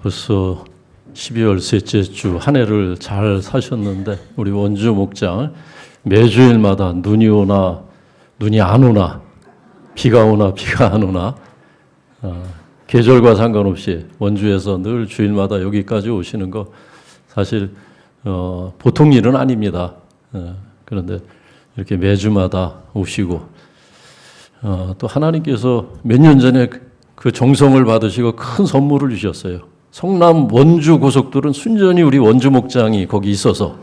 벌써 12월 셋째 주 한 해를 잘 사셨는데 우리 원주 목장 매주일마다 눈이 오나 눈이 안 오나 비가 오나 비가 안 오나 계절과 상관없이 원주에서 늘 주일마다 여기까지 오시는 거 사실 보통 일은 아닙니다. 그런데 이렇게 매주마다 오시고 또 하나님께서 몇 년 전에 그 정성을 받으시고 큰 선물을 주셨어요. 성남 원주 고속도로는 순전히 우리 원주 목장이 거기 있어서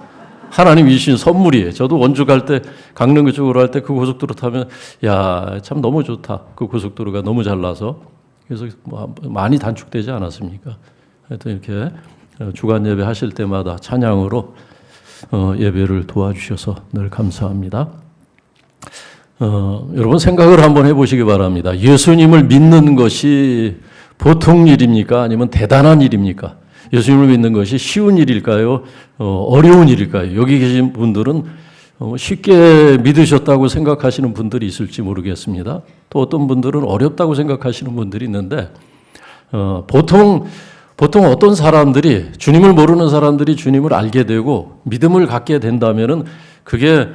하나님이 주신 선물이에요. 저도 원주 갈 때 강릉 그쪽으로 할 때 그 고속도로 타면 야, 참 너무 좋다. 그 고속도로가 너무 잘 나서 그래서 많이 단축되지 않았습니까? 하여튼 이렇게 주간 예배 하실 때마다 찬양으로 예배를 도와주셔서 늘 감사합니다. 여러분 생각을 한번 해보시기 바랍니다. 예수님을 믿는 것이 보통 일입니까? 아니면 대단한 일입니까? 예수님을 믿는 것이 쉬운 일일까요? 어려운 일일까요? 여기 계신 분들은 쉽게 믿으셨다고 생각하시는 분들이 있을지 모르겠습니다. 또 어떤 분들은 어렵다고 생각하시는 분들이 있는데 보통 어떤 사람들이 주님을 모르는 사람들이 주님을 알게 되고 믿음을 갖게 된다면은 그게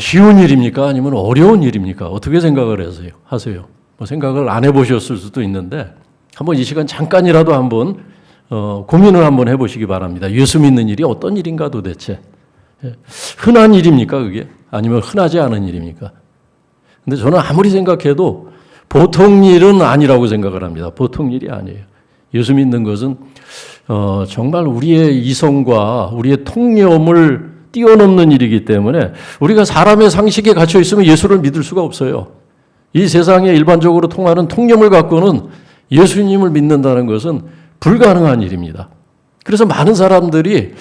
쉬운 일입니까? 아니면 어려운 일입니까? 어떻게 생각을 하세요? 생각을 안 해보셨을 수도 있는데 한번 이 시간 잠깐이라도 한번 고민을 한번 해보시기 바랍니다. 예수 믿는 일이 어떤 일인가 도대체? 흔한 일입니까 그게? 아니면 흔하지 않은 일입니까? 근데 저는 아무리 생각해도 보통 일은 아니라고 생각을 합니다. 보통 일이 아니에요. 예수 믿는 것은 정말 우리의 이성과 우리의 통념을 뛰어넘는 일이기 때문에 우리가 사람의 상식에 갇혀 있으면 예수를 믿을 수가 없어요. 이 세상에 일반적으로 통하는 통념을 갖고는 예수님을 믿는다는 것은 불가능한 일입니다. 그래서 많은 사람들이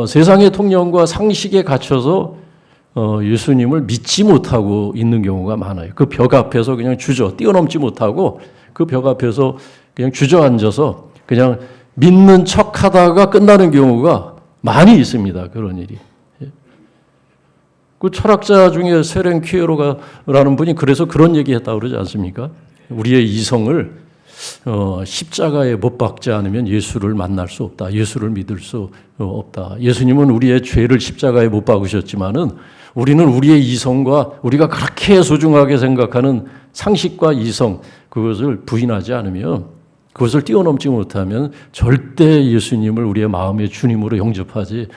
세상의 통념과 상식에 갇혀서 예수님을 믿지 못하고 있는 경우가 많아요. 그 벽 앞에서 그냥 뛰어넘지 못하고 그 벽 앞에서 그냥 주저앉아서 그냥 믿는 척하다가 끝나는 경우가 많이 있습니다. 그런 일이. 그 철학자 중에 세렌 퀴에로라는 분이 그래서 그런 얘기했다고 그러지 않습니까? 우리의 이성을 십자가에 못 박지 않으면 예수를 만날 수 없다. 예수를 믿을 수 없다. 예수님은 우리의 죄를 십자가에 못 박으셨지만은 우리는 우리의 이성과 우리가 그렇게 소중하게 생각하는 상식과 이성 그것을 부인하지 않으면 그것을 뛰어넘지 못하면 절대 예수님을 우리의 마음의 주님으로 영접하지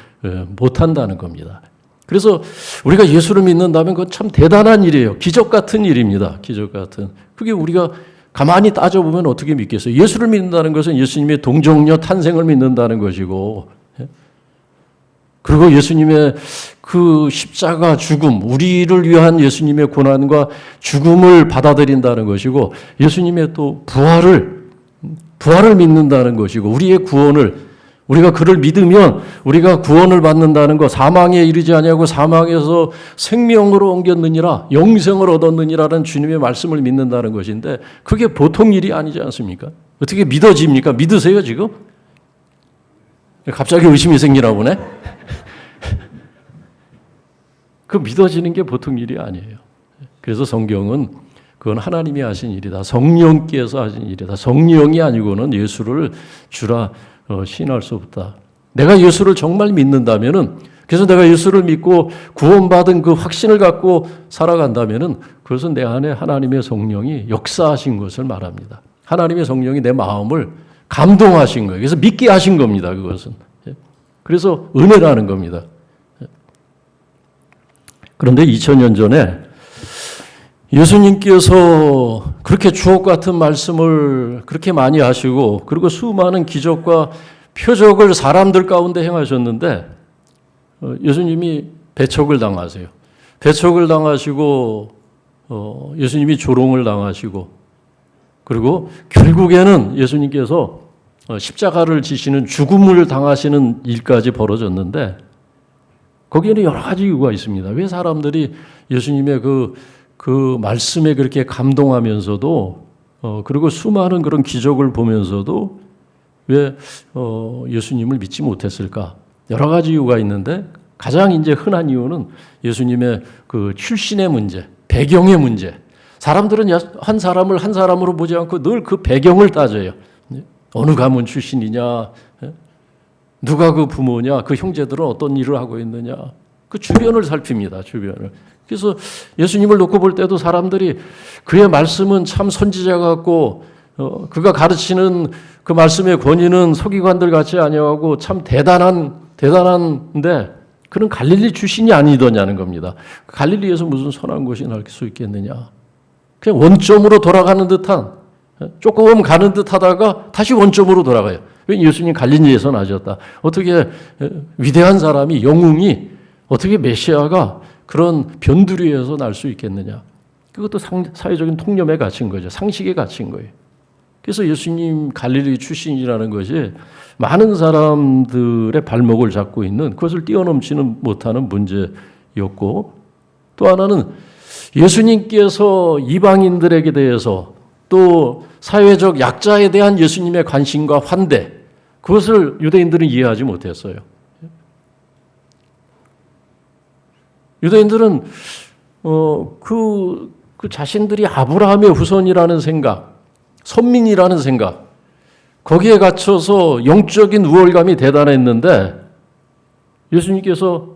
못한다는 겁니다. 그래서 우리가 예수를 믿는다면 그건 참 대단한 일이에요. 기적 같은 일입니다. 기적 같은. 그게 우리가 가만히 따져보면 어떻게 믿겠어요? 예수를 믿는다는 것은 예수님의 동정녀 탄생을 믿는다는 것이고 그리고 예수님의 그 십자가 죽음, 우리를 위한 예수님의 고난과 죽음을 받아들인다는 것이고 예수님의 또 부활을 믿는다는 것이고 우리의 구원을 우리가 그를 믿으면 우리가 구원을 받는다는 것, 사망에 이르지 아니하고 사망에서 생명으로 옮겼느니라, 영생을 얻었느니라는 주님의 말씀을 믿는다는 것인데 그게 보통 일이 아니지 않습니까? 어떻게 믿어집니까? 믿으세요 지금? 갑자기 의심이 생기나 보네? 그 믿어지는 게 보통 일이 아니에요. 그래서 성경은 그건 하나님이 하신 일이다. 성령께서 하신 일이다. 성령이 아니고는 예수를 주라 신할 수 없다. 내가 예수를 정말 믿는다면은 그래서 내가 예수를 믿고 구원받은 그 확신을 갖고 살아간다면은 그것은 내 안에 하나님의 성령이 역사하신 것을 말합니다. 하나님의 성령이 내 마음을 감동하신 거예요. 그래서 믿게 하신 겁니다. 그것은. 그래서 은혜라는 겁니다. 그런데 2000년 전에 예수님께서 그렇게 주옥 같은 말씀을 그렇게 많이 하시고 그리고 수많은 기적과 표적을 사람들 가운데 행하셨는데 예수님이 배척을 당하세요. 배척을 당하시고 예수님이 조롱을 당하시고 그리고 결국에는 예수님께서 십자가를 지시는 죽음을 당하시는 일까지 벌어졌는데 거기에는 여러 가지 이유가 있습니다. 왜 사람들이 예수님의 그 말씀에 그렇게 감동하면서도 그리고 수많은 그런 기적을 보면서도 왜 예수님을 믿지 못했을까? 여러 가지 이유가 있는데 가장 이제 흔한 이유는 예수님의 그 출신의 문제, 배경의 문제. 사람들은 한 사람을 한 사람으로 보지 않고 늘 그 배경을 따져요. 어느 가문 출신이냐, 누가 그 부모냐, 그 형제들은 어떤 일을 하고 있느냐, 그 주변을 살핍니다. 주변을. 그래서 예수님을 놓고 볼 때도 사람들이 그의 말씀은 참 선지자 같고 그가 가르치는 그 말씀의 권위는 서기관들 같이 아니하고 참 대단한데 그는 갈릴리 출신이 아니더냐는 겁니다. 갈릴리에서 무슨 선한 것이 날 수 있겠느냐. 그냥 원점으로 돌아가는 듯한, 조금 가는 듯 하다가 다시 원점으로 돌아가요. 왜 예수님 갈릴리에서 나셨다. 어떻게 위대한 사람이, 영웅이, 어떻게 메시아가 그런 변두리에서 날 수 있겠느냐. 그것도 사회적인 통념에 갇힌 거죠. 상식에 갇힌 거예요. 그래서 예수님 갈릴리 출신이라는 것이 많은 사람들의 발목을 잡고 있는, 그것을 뛰어넘지는 못하는 문제였고, 또 하나는 예수님께서 이방인들에게 대해서 또 사회적 약자에 대한 예수님의 관심과 환대, 그것을 유대인들은 이해하지 못했어요. 유대인들은 그 자신들이 아브라함의 후손이라는 생각, 선민이라는 생각, 거기에 갇혀서 영적인 우월감이 대단했는데 예수님께서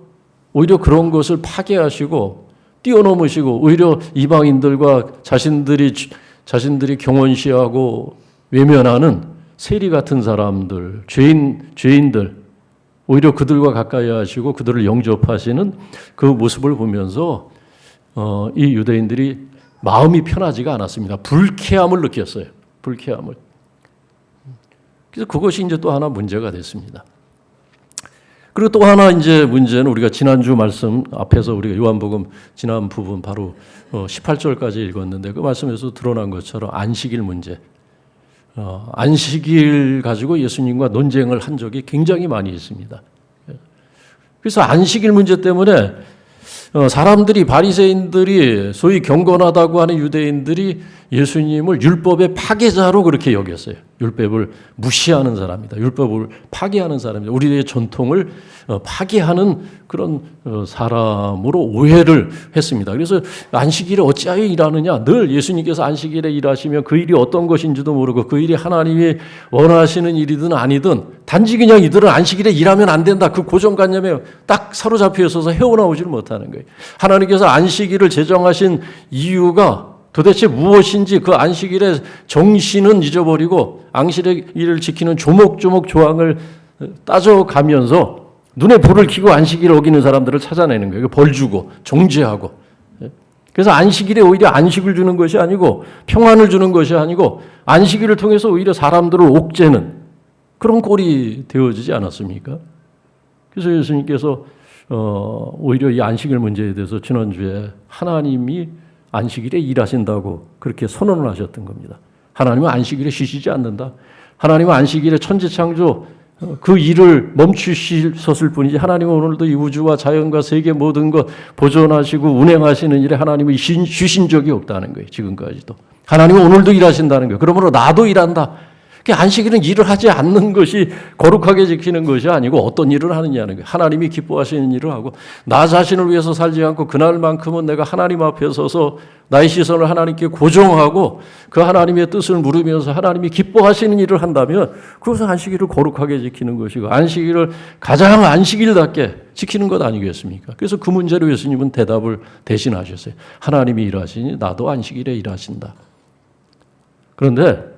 오히려 그런 것을 파괴하시고 뛰어넘으시고 오히려 이방인들과 자신들이 경원시하고 외면하는 세리 같은 사람들, 죄인들, 오히려 그들과 가까이 하시고 그들을 영접하시는 그 모습을 보면서 이 유대인들이 마음이 편하지가 않았습니다. 불쾌함을 느꼈어요. 불쾌함을. 그래서 그것이 이제 또 하나 문제가 됐습니다. 그리고 또 하나 이제 문제는 우리가 지난주 말씀 앞에서 우리가 요한복음 지난 부분 바로 18절까지 읽었는데 그 말씀에서 드러난 것처럼 안식일 문제. 안식일 가지고 예수님과 논쟁을 한 적이 굉장히 많이 있습니다. 그래서 안식일 문제 때문에 사람들이, 바리새인들이, 소위 경건하다고 하는 유대인들이 예수님을 율법의 파괴자로 그렇게 여겼어요. 율법을 무시하는 사람이다. 율법을 파괴하는 사람이다. 우리의 전통을 파괴하는 그런 사람으로 오해를 했습니다. 그래서 안식일에 어찌하여 일하느냐. 늘 예수님께서 안식일에 일하시면 그 일이 어떤 것인지도 모르고 그 일이 하나님이 원하시는 일이든 아니든 단지 그냥 이들은 안식일에 일하면 안 된다. 그 고정관념에 딱 사로잡혀 있어서 헤어나오지를 못하는 거예요. 하나님께서 안식일을 제정하신 이유가 도대체 무엇인지 그 안식일의 정신은 잊어버리고 안식일을 지키는 조목조목 조항을 따져가면서 눈에 불을 켜고 안식일을 어기는 사람들을 찾아내는 거예요. 벌 주고 정죄하고. 그래서 안식일에 오히려 안식을 주는 것이 아니고 평안을 주는 것이 아니고 안식일을 통해서 오히려 사람들을 옥죄는 그런 꼴이 되어지지 않았습니까? 그래서 예수님께서 오히려 이 안식일 문제에 대해서 지난주에 하나님이 안식일에 일하신다고 그렇게 선언을 하셨던 겁니다. 하나님은 안식일에 쉬시지 않는다. 하나님은 안식일에 천지창조 그 일을 멈추셨을 뿐이지 하나님은 오늘도 이 우주와 자연과 세계 모든 것 보존하시고 운행하시는 일에 하나님은 쉬신 적이 없다는 거예요. 지금까지도. 하나님은 오늘도 일하신다는 거예요. 그러므로 나도 일한다. 안식일은 일을 하지 않는 것이 거룩하게 지키는 것이 아니고 어떤 일을 하느냐는 거예요. 하나님이 기뻐하시는 일을 하고 나 자신을 위해서 살지 않고 그날만큼은 내가 하나님 앞에 서서 나의 시선을 하나님께 고정하고 그 하나님의 뜻을 물으면서 하나님이 기뻐하시는 일을 한다면 그것은 안식일을 거룩하게 지키는 것이고 안식일을 가장 안식일답게 지키는 것 아니겠습니까? 그래서 그 문제로 예수님은 대답을 대신하셨어요. 하나님이 일하시니 나도 안식일에 일하신다. 그런데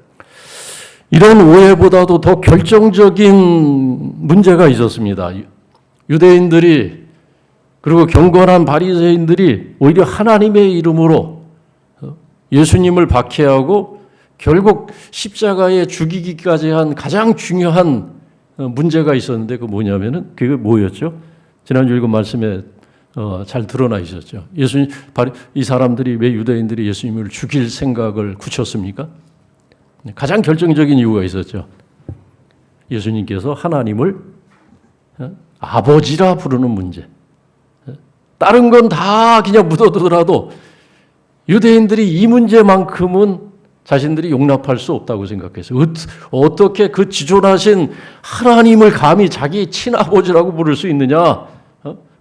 이런 오해보다도 더 결정적인 문제가 있었습니다. 유대인들이 그리고 경건한 바리새인들이 오히려 하나님의 이름으로 예수님을 박해하고 결국 십자가에 죽이기까지 한 가장 중요한 문제가 있었는데 그 뭐냐면은 그게 뭐였죠? 지난주 읽은 말씀에 잘 드러나 있었죠. 이 사람들이 왜 유대인들이 예수님을 죽일 생각을 굳혔습니까? 가장 결정적인 이유가 있었죠. 예수님께서 하나님을 아버지라 부르는 문제. 다른 건 다 그냥 묻어두더라도 유대인들이 이 문제만큼은 자신들이 용납할 수 없다고 생각했어요. 어떻게 그 지존하신 하나님을 감히 자기 친아버지라고 부를 수 있느냐?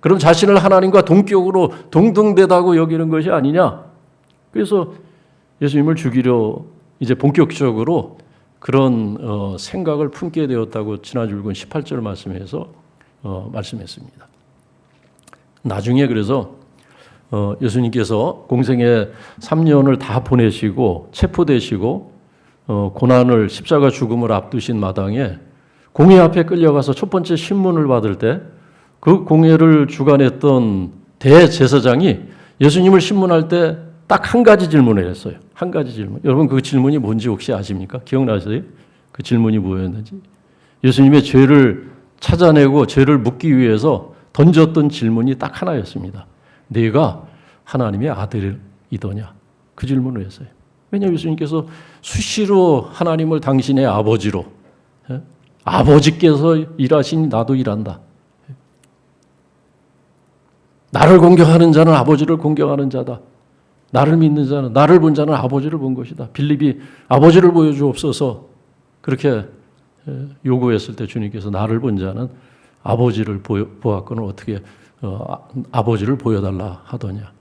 그럼 자신을 하나님과 동격으로 동등되다고 여기는 것이 아니냐? 그래서 예수님을 죽이려 이제 본격적으로 그런 생각을 품게 되었다고 지난주 읽은 18절 말씀에서 말씀했습니다. 나중에 그래서 예수님께서 공생의 3년을 다 보내시고 체포되시고 고난을 십자가 죽음을 앞두신 마당에 공회 앞에 끌려가서 첫 번째 신문을 받을 때 그 공회를 주관했던 대제사장이 예수님을 신문할 때 딱 한 가지 질문을 했어요. 한 가지 질문. 여러분 그 질문이 뭔지 혹시 아십니까? 기억나세요? 그 질문이 뭐였는지? 예수님의 죄를 찾아내고 죄를 묻기 위해서 던졌던 질문이 딱 하나였습니다. 네가 하나님의 아들이더냐? 그 질문을 했어요. 왜냐하면 예수님께서 수시로 하나님을 당신의 아버지로, 아버지께서 일하시니 나도 일한다. 나를 공경하는 자는 아버지를 공경하는 자다. 나를 믿는 자는, 나를 본 자는 아버지를 본 것이다. 빌립이 아버지를 보여주옵소서 그렇게 요구했을 때 주님께서 나를 본 자는 아버지를 보았거늘 어떻게 아버지를 보여달라 하더냐.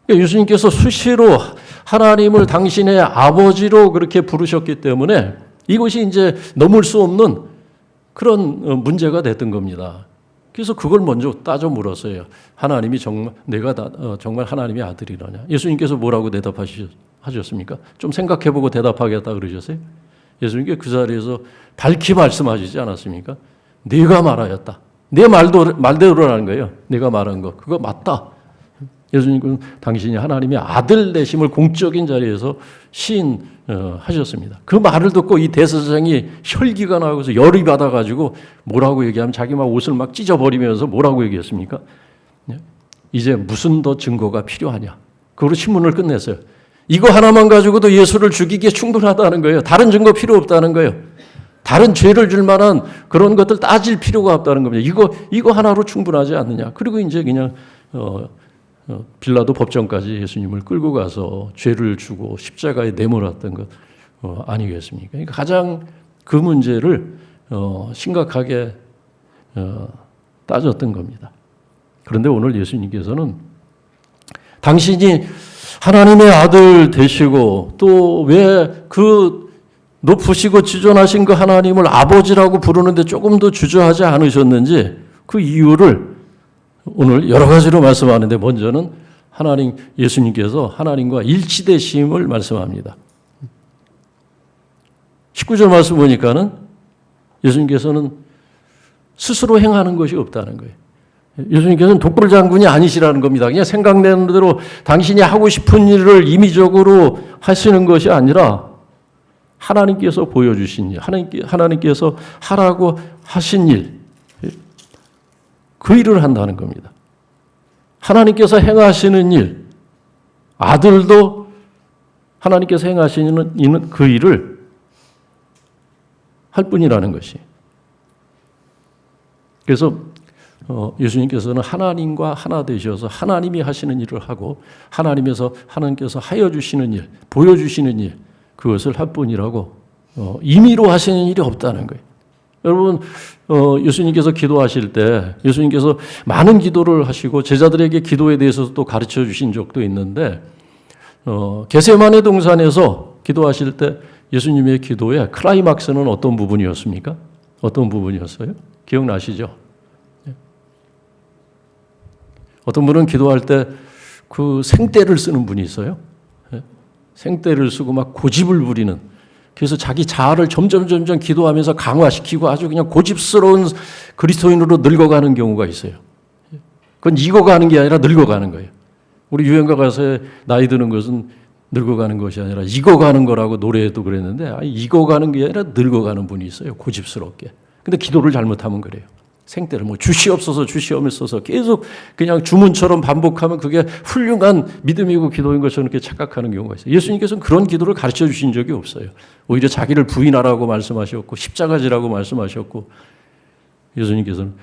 그러니까 예수님께서 수시로 하나님을 당신의 아버지로 그렇게 부르셨기 때문에 이것이 이제 넘을 수 없는 그런 문제가 됐던 겁니다. 그래서 그걸 먼저 따져 물었어요. 하나님이 내가 정말 하나님의 아들이라냐? 예수님께서 뭐라고 대답하셨습니까? 좀 생각해보고 대답하겠다 그러셨어요? 예수님께 그 자리에서 밝히 말씀하시지 않았습니까? 네가 말하였다. 내 말대로라는 거예요. 내가 말한 거. 그거 맞다. 예수님은 당신이 하나님의 아들 되심을 공적인 자리에서 시인하셨습니다. 그 말을 듣고 이 대제사장이 혈기가 나고서 열이 받아가지고 뭐라고 얘기하면 자기 막 옷을 막 찢어버리면서 뭐라고 얘기했습니까? 이제 무슨 더 증거가 필요하냐? 그걸로 신문을 끝냈어요. 이거 하나만 가지고도 예수를 죽이기에 충분하다는 거예요. 다른 증거 필요 없다는 거예요. 다른 죄를 줄 만한 그런 것들 따질 필요가 없다는 겁니다. 이거 하나로 충분하지 않느냐? 그리고 이제 그냥 빌라도 법정까지 예수님을 끌고 가서 죄를 주고 십자가에 내몰았던 것 아니겠습니까? 그러니까 가장 그 문제를 심각하게 따졌던 겁니다. 그런데 오늘 예수님께서는 당신이 하나님의 아들 되시고 또 왜 그 높으시고 지존하신 그 하나님을 아버지라고 부르는데 조금 더 주저하지 않으셨는지 그 이유를 오늘 여러 가지로 말씀하는데 먼저는 예수님께서 하나님과 일치되심을 말씀합니다. 19절 말씀 보니까는 예수님께서는 스스로 행하는 것이 없다는 거예요. 예수님께서는 독불장군이 아니시라는 겁니다. 그냥 생각내는 대로 당신이 하고 싶은 일을 임의적으로 하시는 것이 아니라 하나님께서 보여주신 일, 하나님께서 하라고 하신 일, 그 일을 한다는 겁니다. 하나님께서 행하시는 일, 아들도 하나님께서 행하시는 그 일을 할 뿐이라는 것이. 그래서 예수님께서는 하나님과 하나 되셔서 하나님이 하시는 일을 하고 하나님께서 하여 주시는 일, 보여주시는 일, 그것을 할 뿐이라고 임의로 하시는 일이 없다는 거예요. 여러분 예수님께서 기도하실 때 예수님께서 많은 기도를 하시고 제자들에게 기도에 대해서 또 가르쳐 주신 적도 있는데 겟세마네 동산에서 기도하실 때 예수님의 기도의 클라이막스는 어떤 부분이었습니까? 어떤 부분이었어요? 기억나시죠? 어떤 분은 기도할 때 그 생떼를 쓰는 분이 있어요. 생떼를 쓰고 막 고집을 부리는, 그래서 자기 자아를 점점 기도하면서 강화시키고 아주 그냥 고집스러운 그리스도인으로 늙어가는 경우가 있어요. 그건 익어가는 게 아니라 늙어가는 거예요. 우리 유행가 가사에 나이 드는 것은 늙어가는 것이 아니라 익어가는 거라고 노래에도 그랬는데 익어가는 게 아니라 늙어가는 분이 있어요. 고집스럽게. 근데 기도를 잘못하면 그래요. 생떼를 주시옵소서 계속 그냥 주문처럼 반복하면 그게 훌륭한 믿음이고 기도인 것처럼 이렇게 착각하는 경우가 있어요. 예수님께서는 그런 기도를 가르쳐 주신 적이 없어요. 오히려 자기를 부인하라고 말씀하셨고 십자가지라고 말씀하셨고, 예수님께서는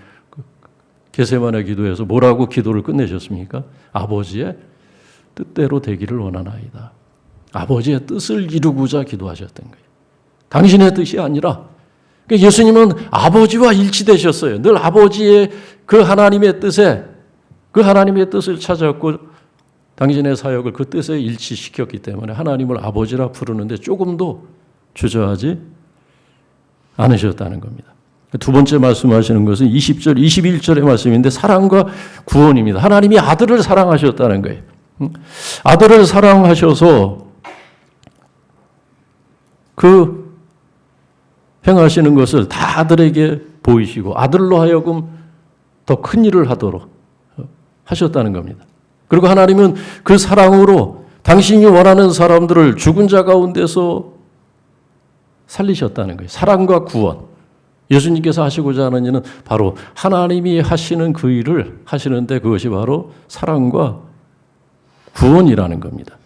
겟세마네 기도에서 뭐라고 기도를 끝내셨습니까? 아버지의 뜻대로 되기를 원하나이다. 아버지의 뜻을 이루고자 기도하셨던 거예요. 당신의 뜻이 아니라. 예수님은 아버지와 일치되셨어요. 늘 아버지의 그 하나님의 뜻을 찾았고 당신의 사역을 그 뜻에 일치시켰기 때문에 하나님을 아버지라 부르는데 조금도 주저하지 않으셨다는 겁니다. 두 번째 말씀하시는 것은 20절, 21절의 말씀인데 사랑과 구원입니다. 하나님이 아들을 사랑하셨다는 거예요. 아들을 사랑하셔서 그 행하시는 것을 다 아들에게 보이시고 아들로 하여금 더 큰 일을 하도록 하셨다는 겁니다. 그리고 하나님은 그 사랑으로 당신이 원하는 사람들을 죽은 자 가운데서 살리셨다는 거예요. 사랑과 구원. 예수님께서 하시고자 하는 일은 바로 하나님이 하시는 그 일을 하시는데 그것이 바로 사랑과 구원이라는 겁니다.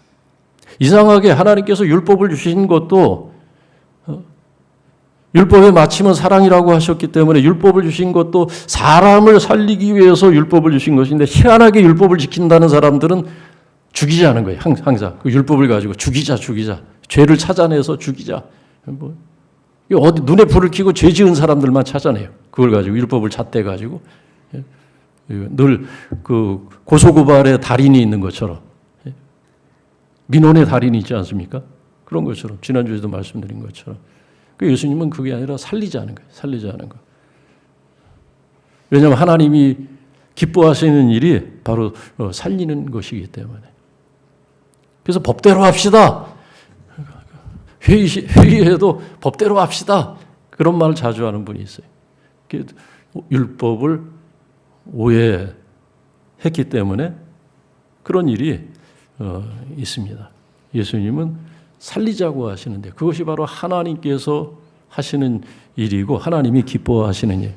이상하게 하나님께서 율법을 주신 것도 율법의 마침은 사랑이라고 하셨기 때문에 율법을 주신 것도 사람을 살리기 위해서 율법을 주신 것인데 희한하게 율법을 지킨다는 사람들은 죽이자는 거예요. 항상 그 율법을 가지고 죽이자. 죄를 찾아내서 죽이자. 어디 눈에 불을 켜고 죄 지은 사람들만 찾아내요. 그걸 가지고 율법을 잣대 가지고 늘 그 고소고발의 달인이 있는 것처럼 민원의 달인이 있지 않습니까? 그런 것처럼 지난주에도 말씀드린 것처럼 예수님은 그게 아니라 살리자는 거예요. 살리자는 거. 왜냐하면 하나님이 기뻐하시는 일이 바로 살리는 것이기 때문에. 그래서 법대로 합시다. 회의에도 법대로 합시다. 그런 말을 자주 하는 분이 있어요. 율법을 오해했기 때문에 그런 일이 있습니다. 예수님은 살리자고 하시는데 그것이 바로 하나님께서 하시는 일이고 하나님이 기뻐하시는 일.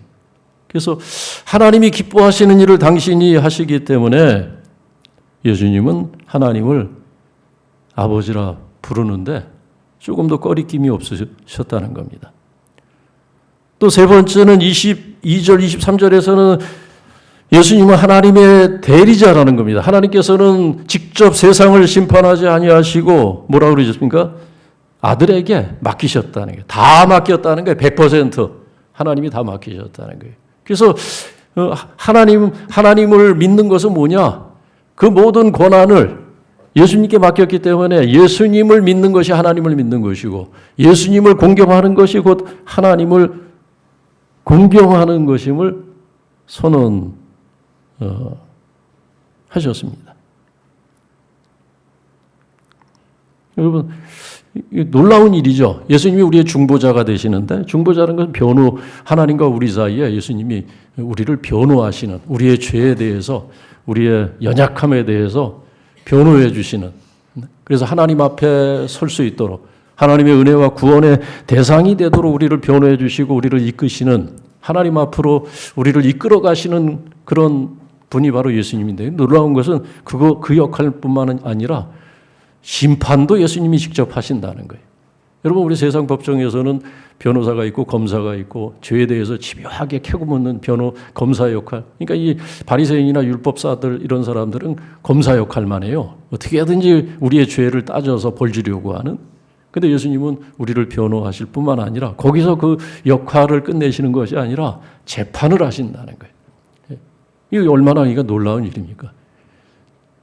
그래서 하나님이 기뻐하시는 일을 당신이 하시기 때문에 예수님은 하나님을 아버지라 부르는데 조금 더 꺼리낌이 없으셨다는 겁니다. 또 세 번째는 22절, 23절에서는 예수님은 하나님의 대리자라는 겁니다. 하나님께서는 직접 세상을 심판하지 아니하시고 뭐라고 그러셨습니까? 아들에게 맡기셨다는 거예요. 다 맡겼다는 거예요. 100% 하나님이 다 맡기셨다는 거예요. 그래서 하나님을 믿는 것은 뭐냐? 그 모든 권한을 예수님께 맡겼기 때문에 예수님을 믿는 것이 하나님을 믿는 것이고 예수님을 공경하는 것이 곧 하나님을 공경하는 것임을 하셨습니다. 여러분, 놀라운 일이죠. 예수님이 우리의 중보자가 되시는데 중보자는 것은 하나님과 우리 사이에 예수님이 우리를 변호하시는 우리의 죄에 대해서 우리의 연약함에 대해서 변호해 주시는 그래서 하나님 앞에 설 수 있도록 하나님의 은혜와 구원의 대상이 되도록 우리를 변호해 주시고 우리를 이끄시는 하나님 앞으로 우리를 이끌어 가시는 그런 분이 바로 예수님인데 놀라운 것은 그 역할뿐만 아니라 심판도 예수님이 직접 하신다는 거예요. 여러분 우리 세상 법정에서는 변호사가 있고 검사가 있고 죄에 대해서 집요하게 캐고 묻는 검사 역할. 그러니까 이 바리새인이나 율법사들 이런 사람들은 검사 역할만 해요. 어떻게든지 우리의 죄를 따져서 벌 주려고 하는. 근데 예수님은 우리를 변호하실 뿐만 아니라 거기서 그 역할을 끝내시는 것이 아니라 재판을 하신다는 거예요. 이게 얼마나 놀라운 일입니까?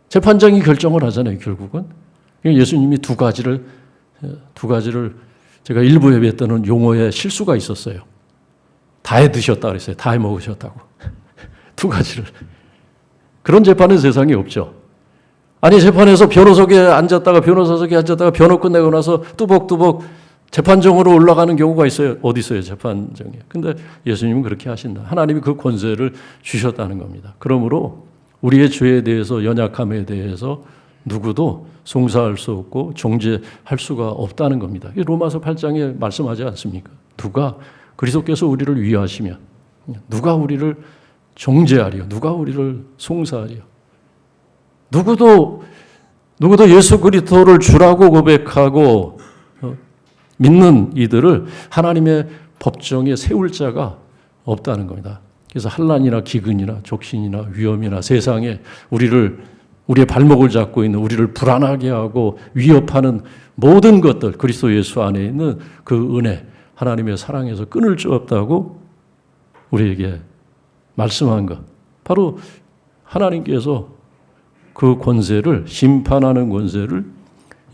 재판장이 결정을 하잖아요, 결국은. 예수님이 두 가지를 제가 일부 예배 때는 용어에 실수가 있었어요. 다 해 드셨다 그랬어요. 다 해 먹으셨다고. 두 가지를. 그런 재판은 세상에 없죠. 아니 재판에서 변호석에 앉았다가 변호 끝내고 나서 뚜벅뚜벅 재판정으로 올라가는 경우가 있어요. 어디 있어요, 재판정에. 근데 예수님은 그렇게 하신다. 하나님이 그 권세를 주셨다는 겁니다. 그러므로 우리의 죄에 대해서 연약함에 대해서 누구도 송사할 수 없고 정죄할 수가 없다는 겁니다. 로마서 8장에 말씀하지 않습니까? 누가 그리스도께서 우리를 위하시면 누가 우리를 정죄하리요? 누가 우리를 송사하리요? 누구도 예수 그리스도를 주라고 고백하고 믿는 이들을 하나님의 법정에 세울 자가 없다는 겁니다. 그래서 환난이나 기근이나 족신이나 위험이나 세상에 우리의 발목을 잡고 있는 우리를 불안하게 하고 위협하는 모든 것들 그리스도 예수 안에 있는 그 은혜 하나님의 사랑에서 끊을 수 없다고 우리에게 말씀한 것 바로 하나님께서 그 권세를 심판하는 권세를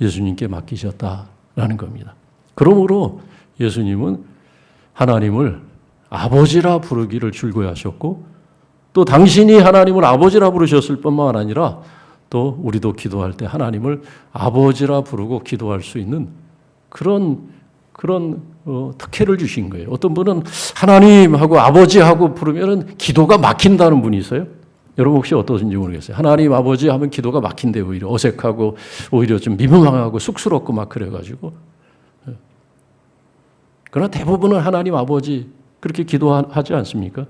예수님께 맡기셨다라는 겁니다. 그러므로 예수님은 하나님을 아버지라 부르기를 줄고하셨고 또 당신이 하나님을 아버지라 부르셨을 뿐만 아니라 또 우리도 기도할 때 하나님을 아버지라 부르고 기도할 수 있는 그런 특혜를 주신 거예요. 어떤 분은 하나님하고 아버지하고 부르면 기도가 막힌다는 분이 있어요. 여러분 혹시 어떠신지 모르겠어요. 하나님 아버지 하면 기도가 막힌데 오히려 어색하고 오히려 좀 미망하고 쑥스럽고 막 그래가지고. 그러나 대부분은 하나님 아버지 그렇게 기도하지 않습니까?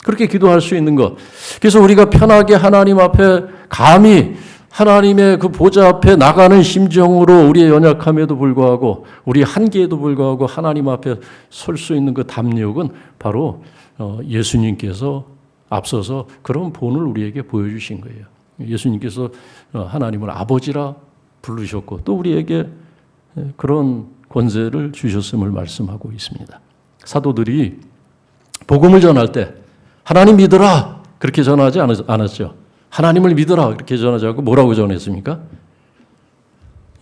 그렇게 기도할 수 있는 것. 그래서 우리가 편하게 하나님 앞에 감히 하나님의 그 보좌 앞에 나가는 심정으로 우리의 연약함에도 불구하고 우리의 한계에도 불구하고 하나님 앞에 설 수 있는 그 담력은 바로 예수님께서 앞서서 그런 본을 우리에게 보여주신 거예요. 예수님께서 하나님을 아버지라 부르셨고 또 우리에게 그런 권세를 주셨음을 말씀하고 있습니다. 사도들이 복음을 전할 때 하나님 믿으라 그렇게 전하지 않았죠. 하나님을 믿으라 그렇게 전하지 않고 뭐라고 전했습니까?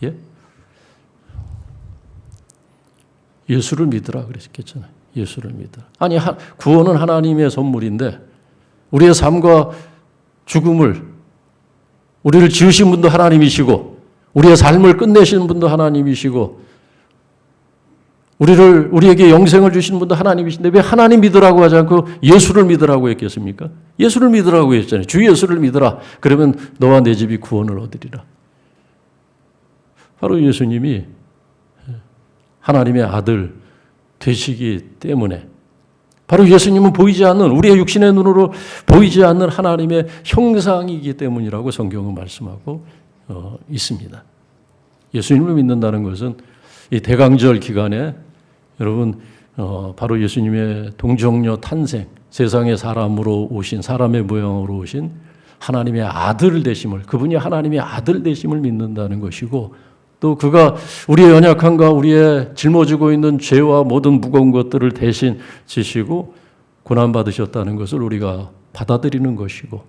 예? 예수를 믿으라 그랬겠잖아요. 예수를 믿으라. 아니 구원은 하나님의 선물인데 우리의 삶과 죽음을 우리를 지으신 분도 하나님이시고 우리의 삶을 끝내신 분도 하나님이시고 우리에게 영생을 주신 분도 하나님이신데 왜 하나님 믿으라고 하지 않고 예수를 믿으라고 했겠습니까? 예수를 믿으라고 했잖아요. 주 예수를 믿으라. 그러면 너와 내 집이 구원을 얻으리라. 바로 예수님이 하나님의 아들 되시기 때문에 바로 예수님은 보이지 않는 우리의 육신의 눈으로 보이지 않는 하나님의 형상이기 때문이라고 성경은 말씀하고 있습니다. 예수님을 믿는다는 것은 이 대강절 기간에 여러분 바로 예수님의 동정녀 탄생, 세상의 사람으로 오신 사람의 모양으로 오신 하나님의 아들 되심을 그분이 하나님의 아들 되심을 믿는다는 것이고 또 그가 우리의 연약함과 우리의 짊어지고 있는 죄와 모든 무거운 것들을 대신 지시고 고난받으셨다는 것을 우리가 받아들이는 것이고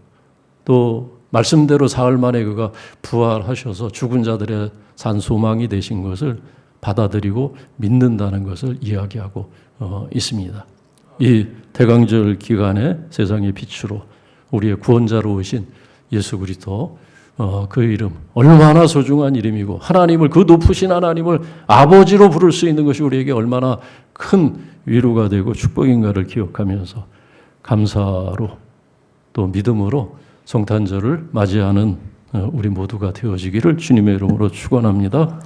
또 말씀대로 사흘 만에 그가 부활하셔서 죽은 자들의 산 소망이 되신 것을 받아들이고 믿는다는 것을 이야기하고 있습니다. 이 대강절 기간에 세상의 빛으로 우리의 구원자로 오신 예수 그리스도 그 이름 얼마나 소중한 이름이고 하나님을 그 높으신 하나님을 아버지로 부를 수 있는 것이 우리에게 얼마나 큰 위로가 되고 축복인가를 기억하면서 감사로 또 믿음으로 성탄절을 맞이하는 우리 모두가 되어지기를 주님의 이름으로 축원합니다.